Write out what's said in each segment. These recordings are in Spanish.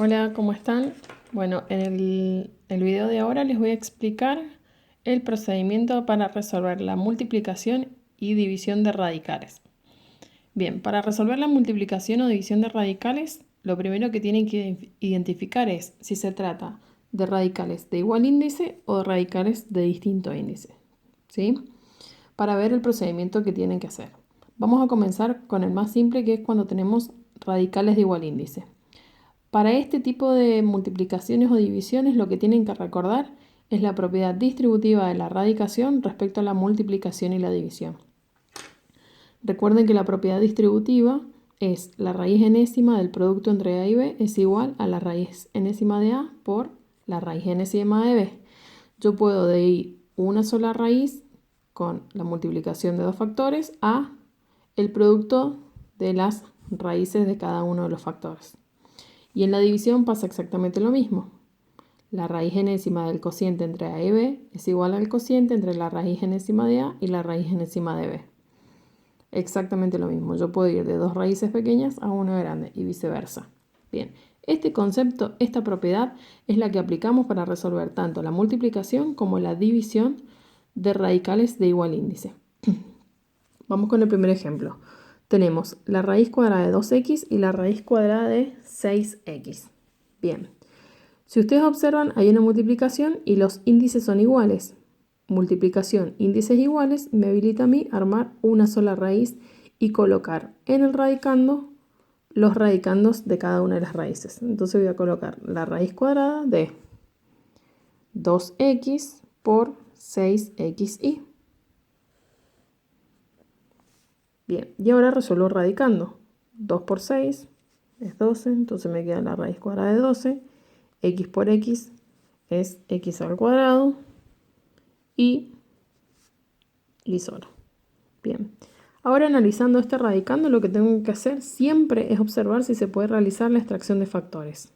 Hola, ¿cómo están? Bueno, en el video de ahora les voy a explicar el procedimiento para resolver la multiplicación y división de radicales. Bien, para resolver la multiplicación o división de radicales, lo primero que tienen que identificar es si se trata de radicales de igual índice o de radicales de distinto índice, ¿sí? Para ver el procedimiento que tienen que hacer. Vamos a comenzar con el más simple, que es cuando tenemos radicales de igual índice. Para este tipo de multiplicaciones o divisiones lo que tienen que recordar es la propiedad distributiva de la radicación respecto a la multiplicación y la división. Recuerden que la propiedad distributiva es la raíz enésima del producto entre A y B es igual a la raíz enésima de A por la raíz enésima de B. Yo puedo de ir una sola raíz con la multiplicación de dos factores a el producto de las raíces de cada uno de los factores. Y en la división pasa exactamente lo mismo. La raíz enésima del cociente entre A y B es igual al cociente entre la raíz enésima de A y la raíz enésima de B. Exactamente lo mismo. Yo puedo ir de dos raíces pequeñas a una grande y viceversa. Bien, este concepto, esta propiedad es la que aplicamos para resolver tanto la multiplicación como la división de radicales de igual índice. Vamos con el primer ejemplo. Tenemos la raíz cuadrada de 2x y la raíz cuadrada de 6x. Bien, si ustedes observan, hay una multiplicación y los índices son iguales. Multiplicación, índices iguales, me habilita a mí armar una sola raíz y colocar en el radicando los radicandos de cada una de las raíces. Entonces voy a colocar la raíz cuadrada de 2x por 6xy. Bien, y ahora resuelvo radicando. 2 por 6 es 12, entonces me queda la raíz cuadrada de 12. X por x es x al cuadrado y solo. Bien, ahora analizando este radicando, lo que tengo que hacer siempre es observar si se puede realizar la extracción de factores.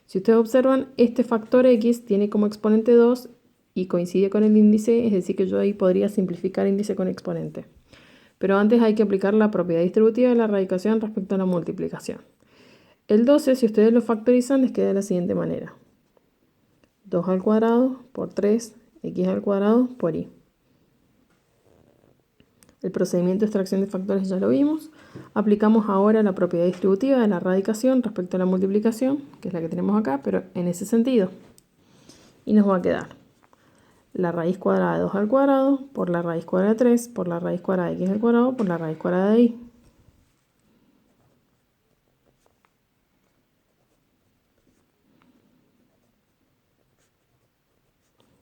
Si ustedes observan, este factor x tiene como exponente 2 y coincide con el índice, es decir que yo ahí podría simplificar índice con exponente. Pero antes hay que aplicar la propiedad distributiva de la radicación respecto a la multiplicación. El 12, si ustedes lo factorizan, les queda de la siguiente manera. 2 al cuadrado por 3, x al cuadrado por y. El procedimiento de extracción de factores ya lo vimos. Aplicamos ahora la propiedad distributiva de la radicación respecto a la multiplicación, que es la que tenemos acá, pero en ese sentido. Y nos va a quedar la raíz cuadrada de 2 al cuadrado por la raíz cuadrada de 3 por la raíz cuadrada de x al cuadrado por la raíz cuadrada de y.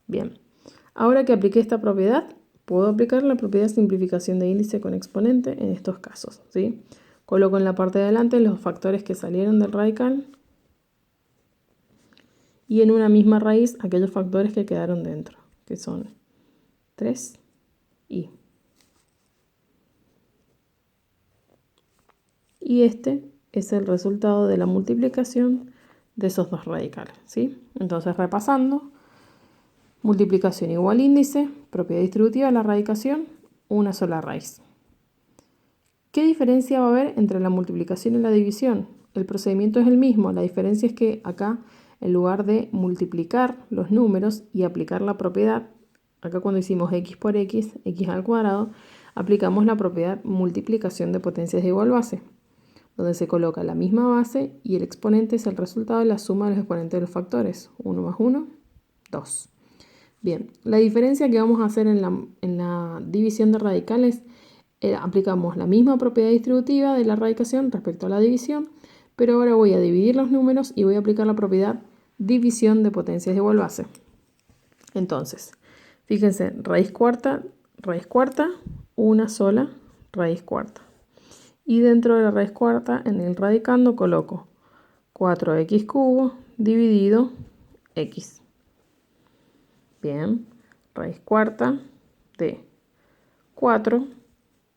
Bien, ahora que apliqué esta propiedad, puedo aplicar la propiedad de simplificación de índice con exponente en estos casos, ¿sí? Coloco en la parte de adelante los factores que salieron del radical y en una misma raíz aquellos factores que quedaron dentro, que son 3 y. Y este es el resultado de la multiplicación de esos dos radicales, ¿sí? Entonces, repasando, multiplicación igual índice, propiedad distributiva de la radicación, una sola raíz. ¿Qué diferencia va a haber entre la multiplicación y la división? El procedimiento es el mismo, la diferencia es que acá, en lugar de multiplicar los números y aplicar la propiedad, acá cuando hicimos x por x, x al cuadrado, aplicamos la propiedad multiplicación de potencias de igual base, donde se coloca la misma base y el exponente es el resultado de la suma de los exponentes de los factores. 1 más 1, 2. Bien, la diferencia que vamos a hacer en la división de radicales, aplicamos la misma propiedad distributiva de la radicación respecto a la división, pero ahora voy a dividir los números y voy a aplicar la propiedad división de potencias de igual base. Entonces, fíjense, raíz cuarta, una sola raíz cuarta. Y dentro de la raíz cuarta, en el radicando, coloco 4x cubo dividido x. Bien, raíz cuarta de 4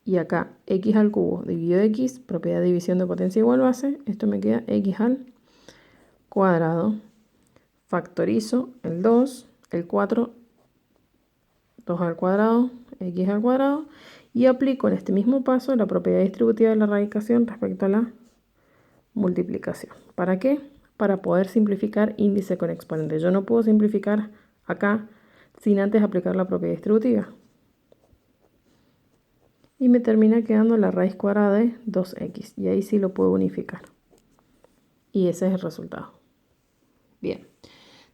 y acá x al cubo dividido x, propiedad de división de potencia igual base, esto me queda x al cuadrado. Factorizo el 2, el 4, 2 al cuadrado, x al cuadrado y aplico en este mismo paso la propiedad distributiva de la radicación respecto a la multiplicación. ¿Para qué? para poder simplificar índice con exponente. Yo no puedo simplificar acá sin antes aplicar la propiedad distributiva. Y me termina quedando la raíz cuadrada de 2x. Y ahí sí lo puedo unificar. Y ese es el resultado. Bien.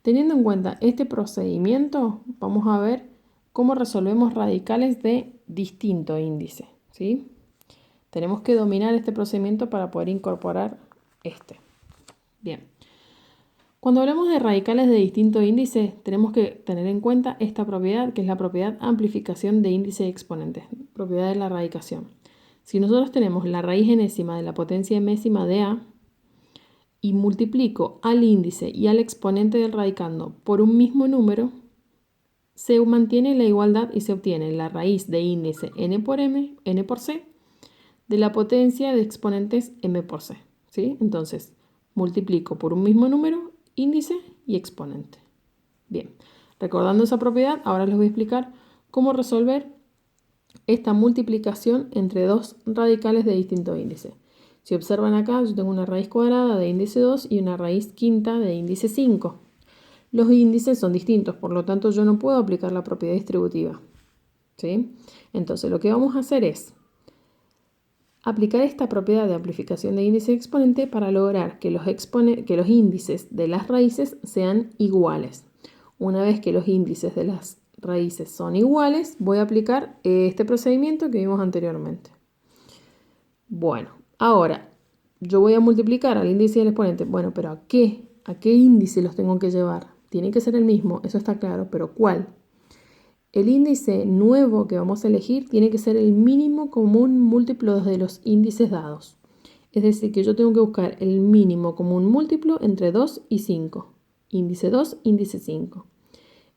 Teniendo en cuenta este procedimiento, vamos a ver cómo resolvemos radicales de distinto índice, ¿sí? Tenemos que dominar este procedimiento para poder incorporar este. Bien. Cuando hablamos de radicales de distinto índice, tenemos que tener en cuenta esta propiedad, que es la propiedad amplificación de índice y exponentes, propiedad de la radicación. Si nosotros tenemos la raíz enésima de la potencia enésima de A, y multiplico al índice y al exponente del radicando por un mismo número, se mantiene la igualdad y se obtiene la raíz de índice n por m, n por c, de la potencia de exponentes m por c. ¿Sí? Entonces, multiplico por un mismo número, índice y exponente. Bien, recordando esa propiedad, ahora les voy a explicar cómo resolver esta multiplicación entre dos radicales de distinto índice. Si observan acá, yo tengo una raíz cuadrada de índice 2 y una raíz quinta de índice 5. Los índices son distintos, por lo tanto yo no puedo aplicar la propiedad distributiva. ¿Sí? Entonces lo que vamos a hacer es aplicar esta propiedad de amplificación de índice y exponente para lograr que los índices de las raíces sean iguales. Una vez que los índices de las raíces son iguales, voy a aplicar este procedimiento que vimos anteriormente. Bueno, ahora yo voy a multiplicar al índice y al exponente. Bueno, pero ¿a qué índice los tengo que llevar? Tiene que ser el mismo, eso está claro, pero ¿cuál? El índice nuevo que vamos a elegir tiene que ser el mínimo común múltiplo de los índices dados. Es decir, que yo tengo que buscar el mínimo común múltiplo entre 2 y 5. Índice 2, índice 5.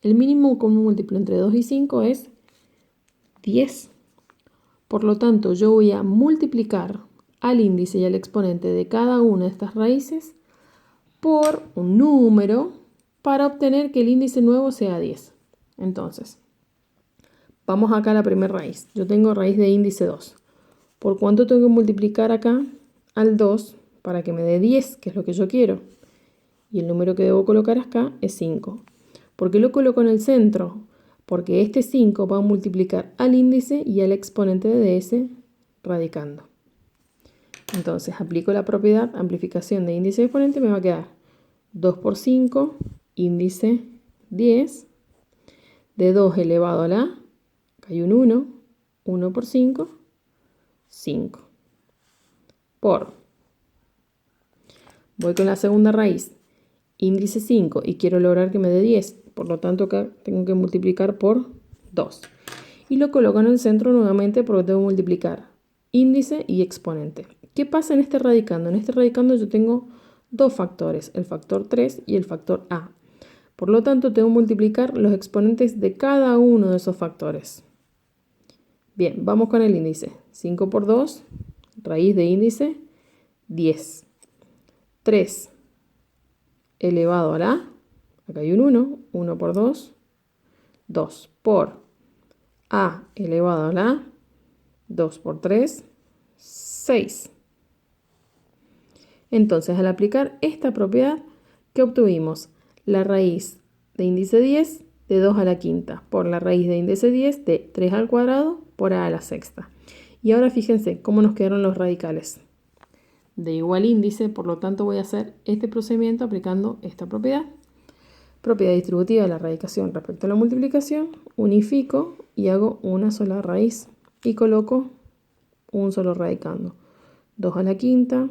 El mínimo común múltiplo entre 2 y 5 es 10. Por lo tanto, yo voy a multiplicar al índice y al exponente de cada una de estas raíces por un número para obtener que el índice nuevo sea 10. Entonces, vamos acá a la primera raíz. Yo tengo raíz de índice 2. ¿Por cuánto tengo que multiplicar acá al 2 para que me dé 10, que es lo que yo quiero? Y el número que debo colocar acá es 5. ¿Por qué lo coloco en el centro? Porque este 5 va a multiplicar al índice y al exponente de ese radicando. Entonces aplico la propiedad amplificación de índice y exponente, me va a quedar 2 por 5, índice 10, de 2 elevado a la, acá hay un 1, 1 por 5, 5, por, voy con la segunda raíz, índice 5 y quiero lograr que me dé 10, por lo tanto acá tengo que multiplicar por 2. Y lo coloco en el centro nuevamente porque tengo que multiplicar índice y exponente. ¿Qué pasa en este radicando? En este radicando yo tengo dos factores, el factor 3 y el factor a. Por lo tanto, tengo que multiplicar los exponentes de cada uno de esos factores. Bien, vamos con el índice. 5 por 2, raíz de índice, 10. 3 elevado a la, acá hay un 1, 1 por 2, 2 por a elevado a la, 2 por 3, 6. Entonces, al aplicar esta propiedad, ¿qué obtuvimos? La raíz de índice 10 de 2 a la quinta por la raíz de índice 10 de 3 al cuadrado por a la sexta. Y ahora fíjense cómo nos quedaron los radicales. De igual índice, por lo tanto voy a hacer este procedimiento aplicando esta propiedad. Propiedad distributiva de la radicación respecto a la multiplicación. Unifico y hago una sola raíz y coloco un solo radicando. 2 a la quinta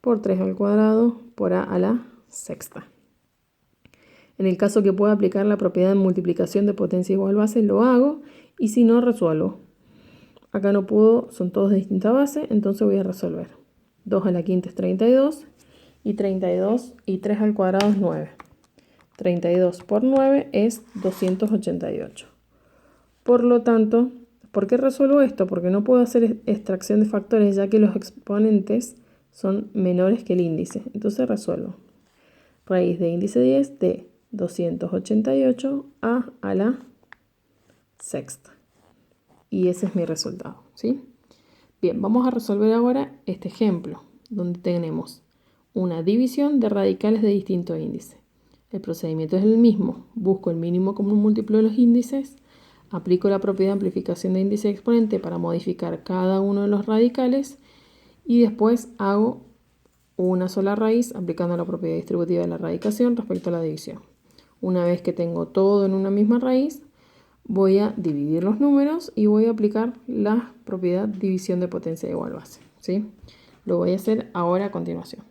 por 3 al cuadrado por a la sexta. En el caso que pueda aplicar la propiedad de multiplicación de potencia igual base, lo hago y si no, resuelvo. Acá no puedo, son todos de distinta base, entonces voy a resolver. 2 a la quinta es 32 y 32 y 3 al cuadrado es 9. 32 por 9 es 288. Por lo tanto, ¿por qué resuelvo esto? Porque no puedo hacer extracción de factores ya que los exponentes son menores que el índice. Entonces resuelvo. Raíz de índice 10 de 288 a la sexta. Y ese es mi resultado, ¿sí? Bien, vamos a resolver ahora este ejemplo, donde tenemos una división de radicales de distinto índice. El procedimiento es el mismo. Busco el mínimo común múltiplo de los índices, aplico la propiedad de amplificación de índice exponente para modificar cada uno de los radicales y después hago una sola raíz aplicando la propiedad distributiva de la radicación respecto a la división. Una vez que tengo todo en una misma raíz, voy a dividir los números y voy a aplicar la propiedad división de potencia igual base, ¿sí? Lo voy a hacer ahora a continuación.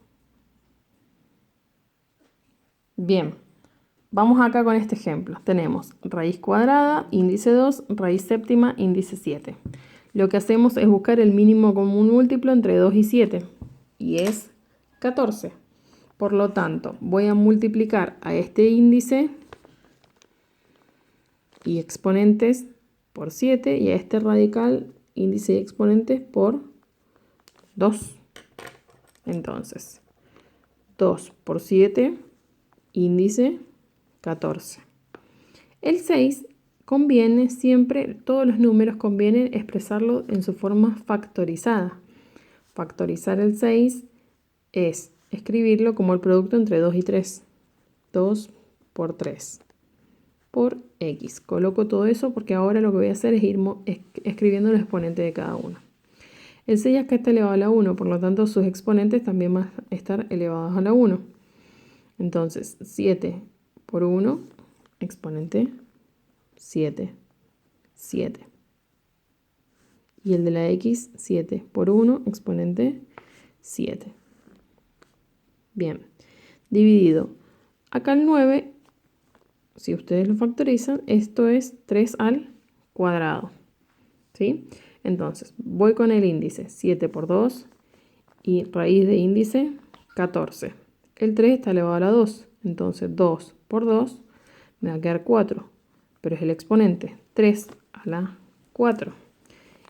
Bien, vamos acá con este ejemplo. Tenemos raíz cuadrada, índice 2, raíz séptima, índice 7. Lo que hacemos es buscar el mínimo común múltiplo entre 2 y 7, y es 14. Por lo tanto, voy a multiplicar a este índice y exponentes por 7 y a este radical, índice y exponentes por 2. Entonces, 2 por 7, índice 14. El 6 conviene siempre, todos los números conviene expresarlo en su forma factorizada. Factorizar el 6 es escribirlo como el producto entre 2 y 3. 2 por 3 por x. Coloco todo eso porque ahora lo que voy a hacer es ir escribiendo el exponente de cada uno. El 6 acá está elevado a la 1, por lo tanto sus exponentes también van a estar elevados a la 1. Entonces, 7 por 1, exponente 7, 7. Y el de la x, 7 por 1, exponente 7. Bien, dividido. Acá el 9, si ustedes lo factorizan, esto es 3 al cuadrado, ¿sí? Entonces, voy con el índice 7 por 2 y raíz de índice 14. El 3 está elevado a la 2, entonces 2 por 2 me va a quedar 4, pero es el exponente 3 a la 4.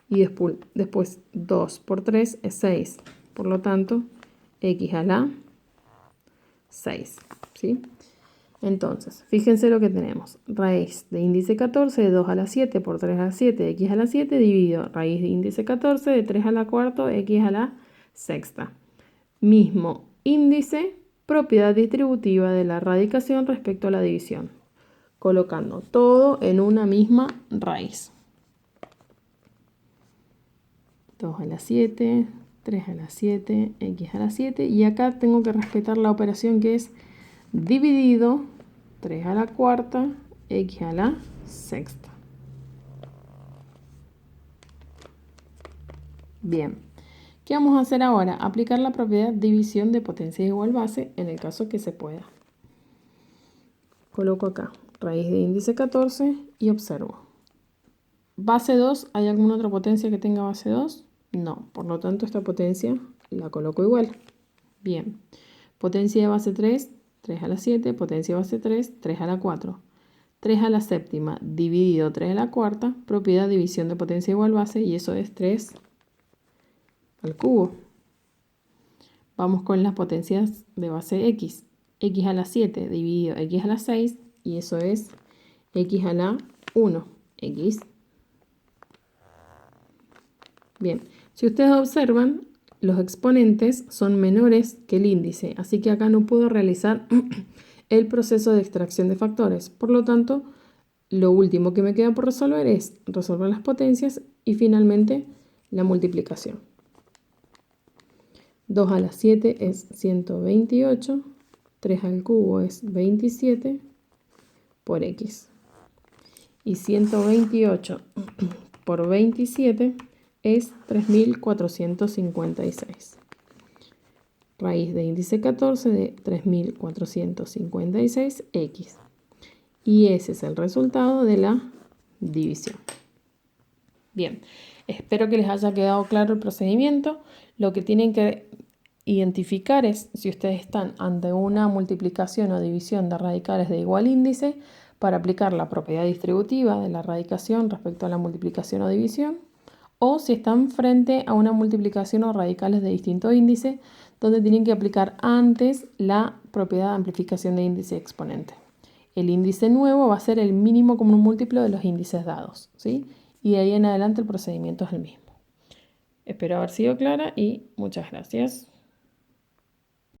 Y después 2 por 3 es 6, por lo tanto x a la 6, ¿sí? Entonces, fíjense lo que tenemos. Raíz de índice 14 de 2 a la 7 por 3 a la 7, x a la 7, dividido raíz de índice 14 de 3 a la cuarta, x a la sexta. Mismo índice, propiedad distributiva de la radicación respecto a la división. Colocando todo en una misma raíz. 2 a la 7, 3 a la 7, x a la 7. Y acá tengo que respetar la operación que es dividido 3 a la cuarta, x a la sexta. Bien, ¿qué vamos a hacer ahora? Aplicar la propiedad división de potencia igual base en el caso que se pueda. Coloco acá raíz de índice 14 y observo. Base 2, ¿hay alguna otra potencia que tenga base 2? No, por lo tanto esta potencia la coloco igual. Bien, potencia de base 3, 3 a la 7, potencia de base 3, 3 a la 4. 3 a la séptima dividido 3 a la cuarta, propiedad división de potencia igual base, y eso es 3 al cubo. Vamos con las potencias de base x. X a la 7 dividido x a la 6, y eso es x a la 1, x. Bien, si ustedes observan, los exponentes son menores que el índice, así que acá no puedo realizar el proceso de extracción de factores. Por lo tanto, lo último que me queda por resolver es resolver las potencias y finalmente la multiplicación. 2 a la 7 es 128, 3 al cubo es 27 por x. Y 128 por 27 es 3456. Raíz de índice 14 de 3456x. Y ese es el resultado de la división. Bien, espero que les haya quedado claro el procedimiento. Lo que tienen que identificar es si ustedes están ante una multiplicación o división de radicales de igual índice para aplicar la propiedad distributiva de la radicación respecto a la multiplicación o división, o si están frente a una multiplicación o radicales de distinto índice, donde tienen que aplicar antes la propiedad de amplificación de índice exponente. El índice nuevo va a ser el mínimo común múltiplo de los índices dados, ¿sí? Y de ahí en adelante el procedimiento es el mismo. Espero haber sido clara y muchas gracias.